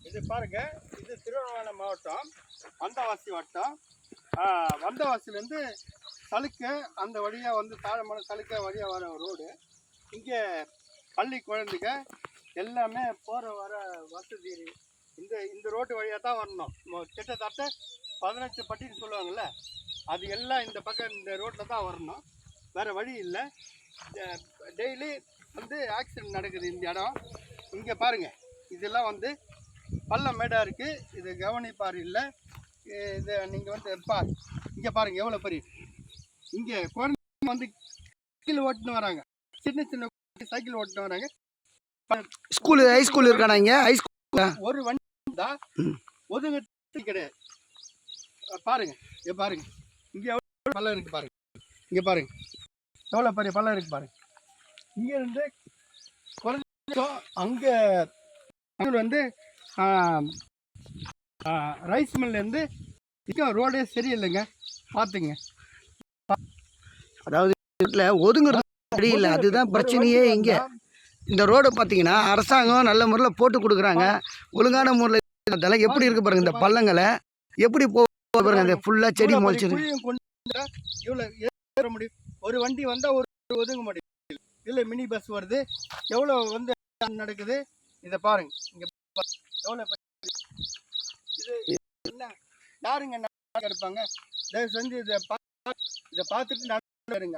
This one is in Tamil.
இது பாருங்க, இது திருவண்ணாமலை மாவட்டம் வந்தவாசி வட்டம். வந்தவாசிலேருந்து சலுக்க அந்த வழியாக வந்து தாழமலை சலுக்க வழியாக வர ரோடு. இங்கே பள்ளி குழந்தைங்க எல்லாமே போகிற வர வசதி இந்த ரோட்டு வழியாக தான் வரணும். கிட்டத்தட்ட 18 பட்டின்னு சொல்லுவாங்கள்ல, அது எல்லாம் இந்த பக்கம் இந்த ரோட்டில் தான் வரணும். வேறு வழி இல்லை. டெய்லி வந்து ஆக்சிடெண்ட் நடக்குது இந்த இடம். இங்கே பாருங்கள், இதெல்லாம் வந்து பள்ளம் மேடாக இருக்குது. இது கவனிப்பார் இல்லை. இது நீங்கள் வந்து இங்கே பாருங்கள் எவ்வளோ பெரிய. இங்கே குழந்தைங்க வந்து சைக்கிள் ஓட்டுன்னு வராங்க, சின்ன சின்ன சைக்கிள் ஓட்டுன்னு வராங்க. ஸ்கூலு ஹை ஸ்கூல் இருக்கானா? இங்கே ஹை ஸ்கூல் ஒரு வண்டி தான் ஒதுங்க கிடையாது. பாருங்க, இங்கே பாருங்க, இங்கே எவ்வளோ பள்ளம் இருக்குது பாருங்க. இங்கே பாருங்க எவ்வளோ பெரிய பள்ளம் இருக்குது பாருங்க. இங்கேருந்து குறைஞ்ச அங்கே வந்து ரைஸ் மில்லேருந்து ரோடே சரியில்லைங்க, பார்த்துங்க. அதாவது ஒதுங்குறது சரியில்லை, அதுதான் பிரச்சனையே. இங்கே இந்த ரோடு பார்த்தீங்கன்னா அரசாங்கம் நல்ல முறையில் போட்டு கொடுக்குறாங்க, ஒழுங்கான முறையில். அதெல்லாம் எப்படி இருக்கு பாருங்க, இந்த பள்ளங்களை எப்படி பாருங்க, அந்த ஃபுல்லாக செடி முளைச்சிருக்கு. இவ்வளோ ஏற முடியும், ஒரு வண்டி வந்தால் ஒரு ஒதுங்க முடியும். இல்லை மினி பஸ் வருது, எவ்வளோ வந்து நடக்குது. இதை பாருங்க, இங்கே எவ்வளோ இது என்ன யாருங்க இருப்பாங்க? தயவு செஞ்சு இதை பார்த்துட்டு நடந்துருங்க.